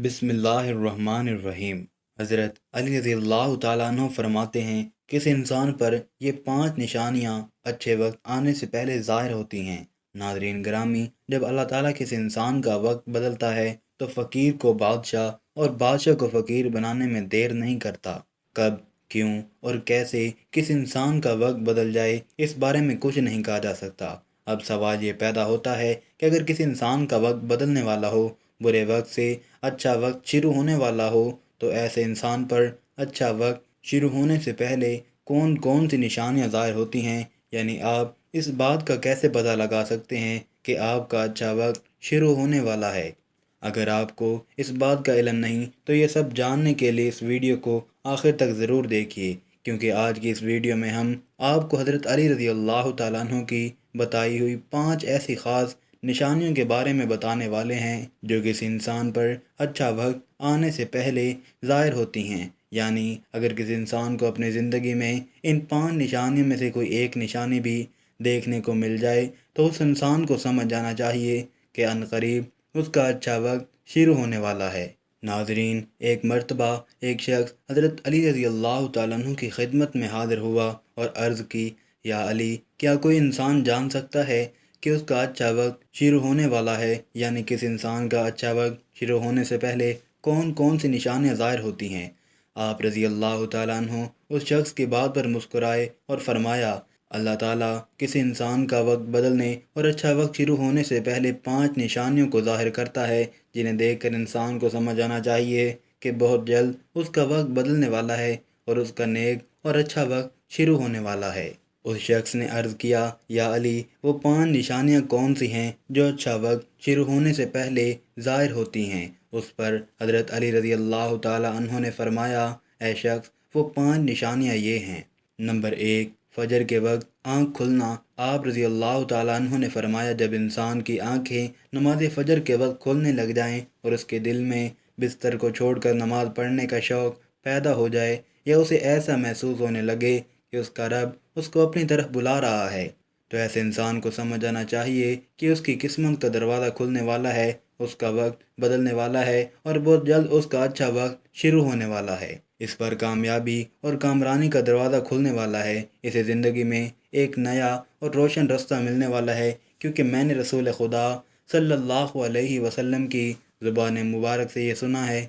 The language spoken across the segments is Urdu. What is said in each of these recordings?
بسم اللہ الرحمن الرحیم۔ حضرت علی رضی اللہ تعالیٰ عنہ فرماتے ہیں، کس انسان پر یہ 5 نشانیاں اچھے وقت آنے سے پہلے ظاہر ہوتی ہیں۔ ناظرین گرامی، جب اللہ تعالیٰ کسی انسان کا وقت بدلتا ہے تو فقیر کو بادشاہ اور بادشاہ کو فقیر بنانے میں دیر نہیں کرتا۔ کب، کیوں اور کیسے کس انسان کا وقت بدل جائے، اس بارے میں کچھ نہیں کہا جا سکتا۔ اب سوال یہ پیدا ہوتا ہے کہ اگر کسی انسان کا وقت بدلنے والا ہو، برے وقت سے اچھا وقت شروع ہونے والا ہو، تو ایسے انسان پر اچھا وقت شروع ہونے سے پہلے کون کون سی نشانیاں ظاہر ہوتی ہیں، یعنی آپ اس بات کا کیسے پتہ لگا سکتے ہیں کہ آپ کا اچھا وقت شروع ہونے والا ہے۔ اگر آپ کو اس بات کا علم نہیں تو یہ سب جاننے کے لیے اس ویڈیو کو آخر تک ضرور دیکھیے، کیونکہ آج کی اس ویڈیو میں ہم آپ کو حضرت علی رضی اللہ تعالیٰ عنہ کی بتائی ہوئی 5 ایسی خاص نشانیوں کے بارے میں بتانے والے ہیں جو کسی انسان پر اچھا وقت آنے سے پہلے ظاہر ہوتی ہیں۔ یعنی اگر کسی انسان کو اپنی زندگی میں ان 5 نشانیوں میں سے کوئی ایک نشانی بھی دیکھنے کو مل جائے تو اس انسان کو سمجھ جانا چاہیے کہ عنقریب اس کا اچھا وقت شروع ہونے والا ہے۔ ناظرین، ایک مرتبہ ایک شخص حضرت علی رضی اللہ تعالیٰ عنہ کی خدمت میں حاضر ہوا اور عرض کی، یا علی، کیا کوئی انسان جان سکتا ہے کہ اس کا اچھا وقت شروع ہونے والا ہے؟ یعنی کس انسان کا اچھا وقت شروع ہونے سے پہلے کون کون سی نشانیاں ظاہر ہوتی ہیں؟ آپ رضی اللہ تعالیٰ عنہ اس شخص کی بات پر مسکرائے اور فرمایا، اللہ تعالیٰ کسی انسان کا وقت بدلنے اور اچھا وقت شروع ہونے سے پہلے 5 نشانیوں کو ظاہر کرتا ہے، جنہیں دیکھ کر انسان کو سمجھ آنا چاہیے کہ بہت جلد اس کا وقت بدلنے والا ہے اور اس کا نیک اور اچھا وقت شروع ہونے والا ہے۔ اس شخص نے عرض کیا، یا علی، وہ 5 نشانیاں کون سی ہیں جو اچھا وقت شروع ہونے سے پہلے ظاہر ہوتی ہیں؟ اس پر حضرت علی رضی اللہ تعالیٰ عنہ نے فرمایا، اے شخص، وہ 5 نشانیاں یہ ہیں۔ نمبر 1، فجر کے وقت آنکھ کھلنا۔ آپ رضی اللہ تعالیٰ عنہ نے فرمایا، جب انسان کی آنکھیں نماز فجر کے وقت کھلنے لگ جائیں اور اس کے دل میں بستر کو چھوڑ کر نماز پڑھنے کا شوق پیدا ہو جائے، یا اسے ایسا محسوس ہونے لگے کہ اس کا رب اس کو اپنی طرف بلا رہا ہے، تو ایسے انسان کو سمجھ آنا چاہیے کہ اس کی قسمت کا دروازہ کھلنے والا ہے، اس کا وقت بدلنے والا ہے اور بہت جلد اس کا اچھا وقت شروع ہونے والا ہے۔ اس پر کامیابی اور کامرانی کا دروازہ کھلنے والا ہے، اسے زندگی میں ایک نیا اور روشن راستہ ملنے والا ہے، کیونکہ میں نے رسول خدا صلی اللہ علیہ وسلم کی زبان مبارک سے یہ سنا ہے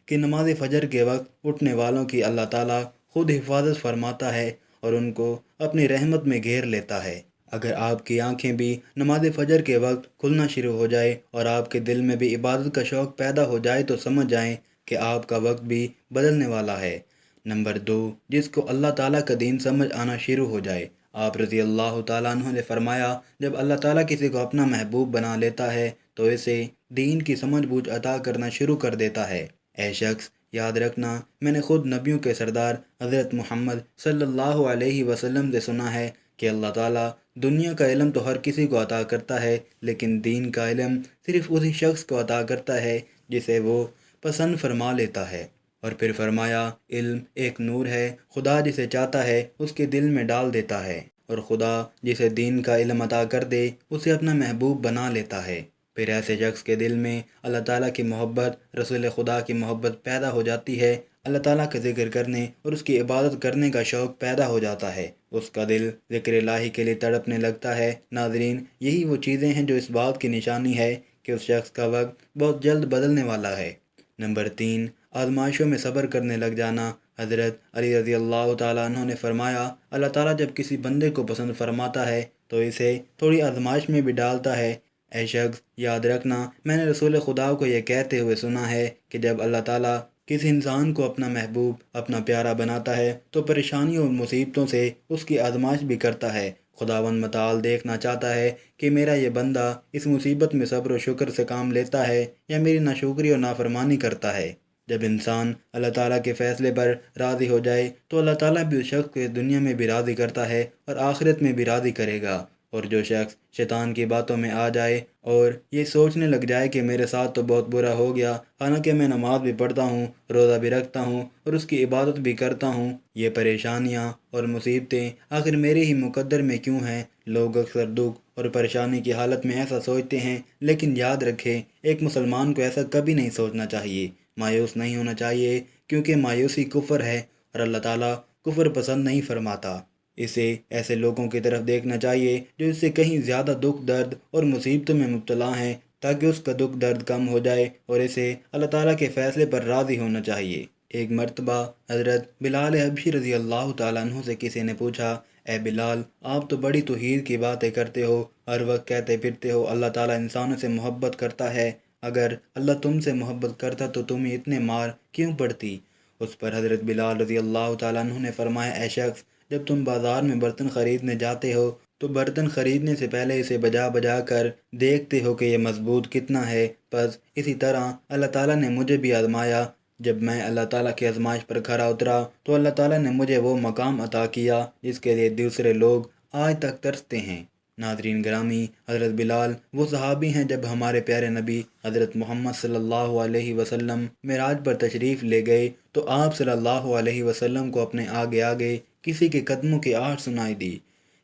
کہ نماز فجر کے وقت اٹھنے والوں کی اللہ تعالیٰ خود حفاظت فرماتا ہے اور ان کو اپنی رحمت میں گھیر لیتا ہے۔ اگر آپ کی آنکھیں بھی نماز فجر کے وقت کھلنا شروع ہو جائے اور آپ کے دل میں بھی عبادت کا شوق پیدا ہو جائے تو سمجھ جائیں کہ آپ کا وقت بھی بدلنے والا ہے۔ نمبر 2، جس کو اللہ تعالیٰ کا دین سمجھ آنا شروع ہو جائے۔ آپ رضی اللہ تعالیٰ عنہ نے فرمایا، جب اللہ تعالیٰ کسی کو اپنا محبوب بنا لیتا ہے تو اسے دین کی سمجھ بوجھ عطا کرنا شروع کر دیتا ہے۔ اے شخص، یاد رکھنا، میں نے خود نبیوں کے سردار حضرت محمد صلی اللہ علیہ وسلم سے سنا ہے کہ اللہ تعالیٰ دنیا کا علم تو ہر کسی کو عطا کرتا ہے، لیکن دین کا علم صرف اسی شخص کو عطا کرتا ہے جسے وہ پسند فرما لیتا ہے۔ اور پھر فرمایا، علم ایک نور ہے، خدا جسے چاہتا ہے اس کے دل میں ڈال دیتا ہے، اور خدا جسے دین کا علم عطا کر دے اسے اپنا محبوب بنا لیتا ہے۔ پھر ایسے شخص کے دل میں اللہ تعالیٰ کی محبت، رسول خدا کی محبت پیدا ہو جاتی ہے، اللہ تعالیٰ کا ذکر کرنے اور اس کی عبادت کرنے کا شوق پیدا ہو جاتا ہے، اس کا دل ذکر الہی کے لیے تڑپنے لگتا ہے۔ ناظرین، یہی وہ چیزیں ہیں جو اس بات کی نشانی ہے کہ اس شخص کا وقت بہت جلد بدلنے والا ہے۔ نمبر 3، آزمائشوں میں صبر کرنے لگ جانا۔ حضرت علی رضی اللہ تعالیٰ عنہ نے فرمایا، اللہ تعالیٰ جب کسی بندے کو پسند فرماتا ہے تو اسے تھوڑی آزمائش میں بھی ڈالتا ہے۔ اے شخص، یاد رکھنا، میں نے رسول خدا کو یہ کہتے ہوئے سنا ہے کہ جب اللہ تعالیٰ کسی انسان کو اپنا محبوب، اپنا پیارا بناتا ہے تو پریشانیوں اور مصیبتوں سے اس کی آزمائش بھی کرتا ہے۔ خداوند متعال دیکھنا چاہتا ہے کہ میرا یہ بندہ اس مصیبت میں صبر و شکر سے کام لیتا ہے یا میری ناشکری اور نافرمانی کرتا ہے۔ جب انسان اللہ تعالیٰ کے فیصلے پر راضی ہو جائے تو اللہ تعالیٰ بھی اس شخص کو اس دنیا میں بھی راضی کرتا ہے اور آخرت میں بھی راضی کرے گا۔ اور جو شخص شیطان کی باتوں میں آ جائے اور یہ سوچنے لگ جائے کہ میرے ساتھ تو بہت برا ہو گیا، حالانکہ میں نماز بھی پڑھتا ہوں، روزہ بھی رکھتا ہوں اور اس کی عبادت بھی کرتا ہوں، یہ پریشانیاں اور مصیبتیں آخر میرے ہی مقدر میں کیوں ہیں؟ لوگ اکثر دکھ اور پریشانی کی حالت میں ایسا سوچتے ہیں، لیکن یاد رکھیں ایک مسلمان کو ایسا کبھی نہیں سوچنا چاہیے، مایوس نہیں ہونا چاہیے، کیونکہ مایوسی کفر ہے اور اللہ تعالیٰ کفر پسند نہیں فرماتا۔ اسے ایسے لوگوں کی طرف دیکھنا چاہیے جو اس سے کہیں زیادہ دکھ درد اور مصیبتوں میں مبتلا ہیں، تاکہ اس کا دکھ درد کم ہو جائے، اور اسے اللہ تعالیٰ کے فیصلے پر راضی ہونا چاہیے۔ ایک مرتبہ حضرت بلال حبشی رضی اللہ تعالیٰ عنہ سے کسی نے پوچھا، اے بلال، آپ تو بڑی توحید کی باتیں کرتے ہو، ہر وقت کہتے پھرتے ہو اللہ تعالیٰ انسانوں سے محبت کرتا ہے، اگر اللہ تم سے محبت کرتا تو تمہیں اتنے مار کیوں پڑتی؟ اس پر حضرت بلال رضی اللہ تعالیٰ عنہ نے فرمایا، اے شخص، جب تم بازار میں برتن خریدنے جاتے ہو تو برتن خریدنے سے پہلے اسے بجا بجا کر دیکھتے ہو کہ یہ مضبوط کتنا ہے، بس اسی طرح اللہ تعالیٰ نے مجھے بھی آزمایا، جب میں اللہ تعالیٰ کی آزمائش پر کھرا اترا تو اللہ تعالیٰ نے مجھے وہ مقام عطا کیا جس کے لیے دوسرے لوگ آج تک ترستے ہیں۔ ناظرین گرامی، حضرت بلال وہ صحابی ہیں جب ہمارے پیارے نبی حضرت محمد صلی اللہ علیہ وسلم معراج پر تشریف لے گئے تو آپ صلی اللہ علیہ وسلم کو اپنے آگے آگے کسی کے قدموں کی آہٹ سنائی دی۔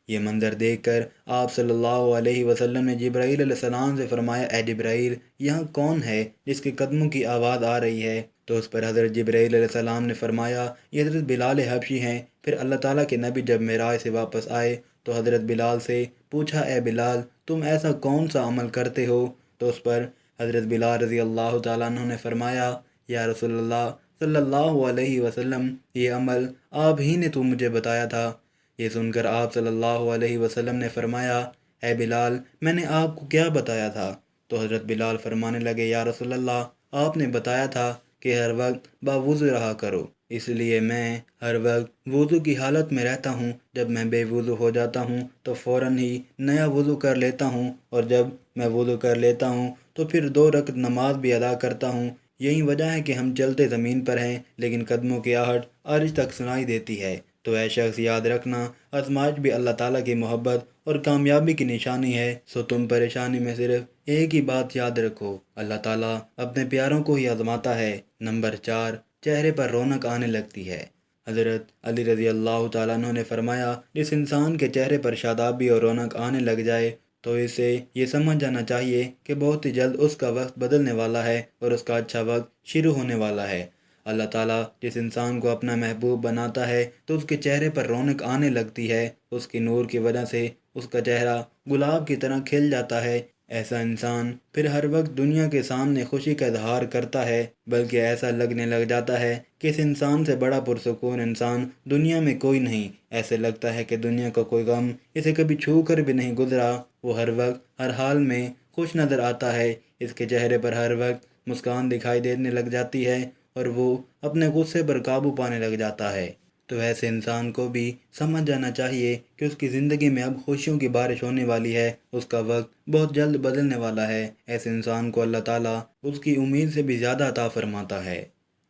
یہ منظر دیکھ کر آپ صلی اللہ علیہ وسلم نے جبرائیل علیہ السلام سے فرمایا، اے جبرائیل، یہاں کون ہے جس کے قدموں کی آواز آ رہی ہے؟ تو اس پر حضرت جبرائیل علیہ السلام نے فرمایا، یہ حضرت بلال حبشی ہیں۔ پھر اللہ تعالیٰ کے نبی جب معراج سے واپس آئے تو حضرت بلال سے پوچھا، اے بلال، تم ایسا کون سا عمل کرتے ہو؟ تو اس پر حضرت بلال رضی اللہ تعالیٰ عنہ نے فرمایا، یا رسول اللہ صلی اللہ علیہ وسلم، یہ عمل آپ ہی نے تو مجھے بتایا تھا۔ یہ سن کر آپ صلی اللہ علیہ وسلم نے فرمایا، اے بلال، میں نے آپ کو کیا بتایا تھا؟ تو حضرت بلال فرمانے لگے، یا رسول اللہ، آپ نے بتایا تھا کہ ہر وقت باوضو رہا کرو، اس لیے میں ہر وقت وضو کی حالت میں رہتا ہوں، جب میں بے وضو ہو جاتا ہوں تو فوراً ہی نیا وضو کر لیتا ہوں، اور جب میں وضو کر لیتا ہوں تو پھر 2 رکعت نماز بھی ادا کرتا ہوں۔ یہی وجہ ہے کہ ہم چلتے زمین پر ہیں لیکن قدموں کی آہٹ عرش تک سنائی دیتی ہے۔ تو اے شخص، یاد رکھنا، آزمائش بھی اللہ تعالیٰ کی محبت اور کامیابی کی نشانی ہے، سو تم پریشانی میں صرف ایک ہی بات یاد رکھو، اللہ تعالیٰ اپنے پیاروں کو ہی آزماتا ہے۔ نمبر 4، چہرے پر رونق آنے لگتی ہے۔ حضرت علی رضی اللہ تعالیٰ عنہ نے فرمایا، جس انسان کے چہرے پر شادابی اور رونق آنے لگ جائے تو اسے یہ سمجھ جانا چاہیے کہ بہت ہی جلد اس کا وقت بدلنے والا ہے اور اس کا اچھا وقت شروع ہونے والا ہے۔ اللہ تعالیٰ جس انسان کو اپنا محبوب بناتا ہے تو اس کے چہرے پر رونق آنے لگتی ہے، اس کی نور کی وجہ سے اس کا چہرہ گلاب کی طرح کھل جاتا ہے۔ ایسا انسان پھر ہر وقت دنیا کے سامنے خوشی کا اظہار کرتا ہے، بلکہ ایسا لگنے لگ جاتا ہے کہ اس انسان سے بڑا پرسکون انسان دنیا میں کوئی نہیں۔ ایسے لگتا ہے کہ دنیا کا کوئی غم اسے کبھی چھو کر بھی نہیں گزرا، وہ ہر وقت ہر حال میں خوش نظر آتا ہے، اس کے چہرے پر ہر وقت مسکان دکھائی دینے لگ جاتی ہے اور وہ اپنے غصے پر قابو پانے لگ جاتا ہے۔ تو ایسے انسان کو بھی سمجھ جانا چاہیے کہ اس کی زندگی میں اب خوشیوں کی بارش ہونے والی ہے، اس کا وقت بہت جلد بدلنے والا ہے۔ ایسے انسان کو اللہ تعالیٰ اس کی امید سے بھی زیادہ عطا فرماتا ہے۔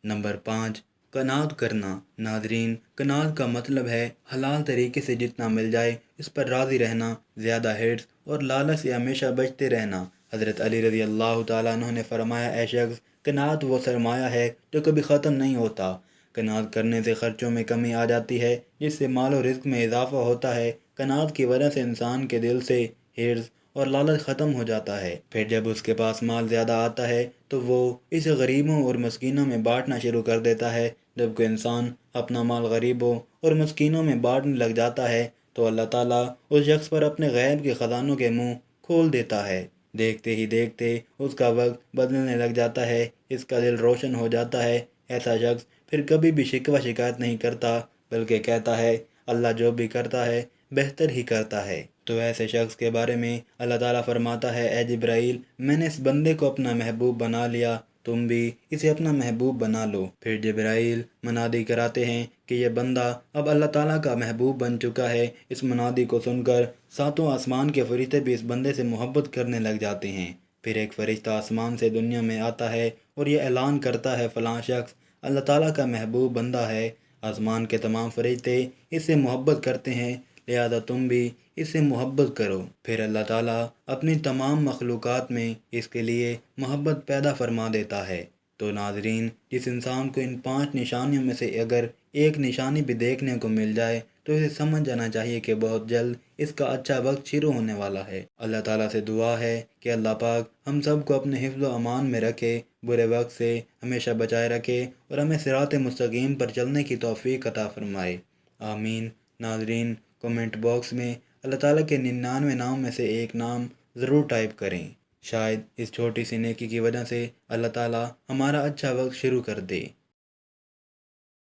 نمبر 5، قناعت کرنا۔ ناظرین، قناعت کا مطلب ہے حلال طریقے سے جتنا مل جائے اس پر راضی رہنا، زیادہ ہرس اور لالچ سے ہمیشہ بچتے رہنا۔ حضرت علی رضی اللہ تعالیٰ عنہ نے فرمایا، اے شخص، قناعت وہ سرمایہ ہے جو کبھی ختم نہیں ہوتا۔ قناعت کرنے سے خرچوں میں کمی آ جاتی ہے، جس سے مال و رزق میں اضافہ ہوتا ہے۔ قناعت کی وجہ سے انسان کے دل سے حرص اور لالچ ختم ہو جاتا ہے۔ پھر جب اس کے پاس مال زیادہ آتا ہے تو وہ اسے غریبوں اور مسکینوں میں بانٹنا شروع کر دیتا ہے۔ جب کوئی انسان اپنا مال غریبوں اور مسکینوں میں بانٹنے لگ جاتا ہے تو اللہ تعالیٰ اس شخص پر اپنے غیب کے خزانوں کے منہ کھول دیتا ہے۔ دیکھتے ہی دیکھتے اس کا وقت بدلنے لگ جاتا ہے، اس کا دل روشن ہو جاتا ہے۔ ایسا شخص پھر کبھی بھی شکوہ شکایت نہیں کرتا، بلکہ کہتا ہے اللہ جو بھی کرتا ہے بہتر ہی کرتا ہے۔ تو ایسے شخص کے بارے میں اللہ تعالیٰ فرماتا ہے، اے جبرائیل، میں نے اس بندے کو اپنا محبوب بنا لیا، تم بھی اسے اپنا محبوب بنا لو۔ پھر جبرائیل منادی کراتے ہیں کہ یہ بندہ اب اللہ تعالیٰ کا محبوب بن چکا ہے۔ اس منادی کو سن کر 7 آسمان کے فرشتے بھی اس بندے سے محبت کرنے لگ جاتے ہیں۔ پھر ایک فرشتہ آسمان سے دنیا میں آتا ہے اور یہ اعلان کرتا ہے، فلاں شخص اللہ تعالیٰ کا محبوب بندہ ہے۔ آسمان کے تمام فرشتے اس سے محبت کرتے ہیں، لہذا تم بھی اس سے محبت کرو۔ پھر اللہ تعالیٰ اپنی تمام مخلوقات میں اس کے لیے محبت پیدا فرما دیتا ہے۔ تو ناظرین، جس انسان کو ان 5 نشانیوں میں سے اگر ایک نشانی بھی دیکھنے کو مل جائے تو اسے سمجھ جانا چاہیے کہ بہت جلد اس کا اچھا وقت شروع ہونے والا ہے۔ اللہ تعالیٰ سے دعا ہے کہ اللہ پاک ہم سب کو اپنے حفظ و امان میں رکھے، برے وقت سے ہمیشہ بچائے رکھے اور ہمیں صراط مستقیم پر چلنے کی توفیق عطا فرمائے، آمین۔ ناظرین، کومنٹ باکس میں اللہ تعالیٰ کے 99 نام میں سے ایک نام ضرور ٹائپ کریں، شاید اس چھوٹی سی نیکی کی وجہ سے اللہ تعالیٰ ہمارا اچھا وقت شروع کر دے۔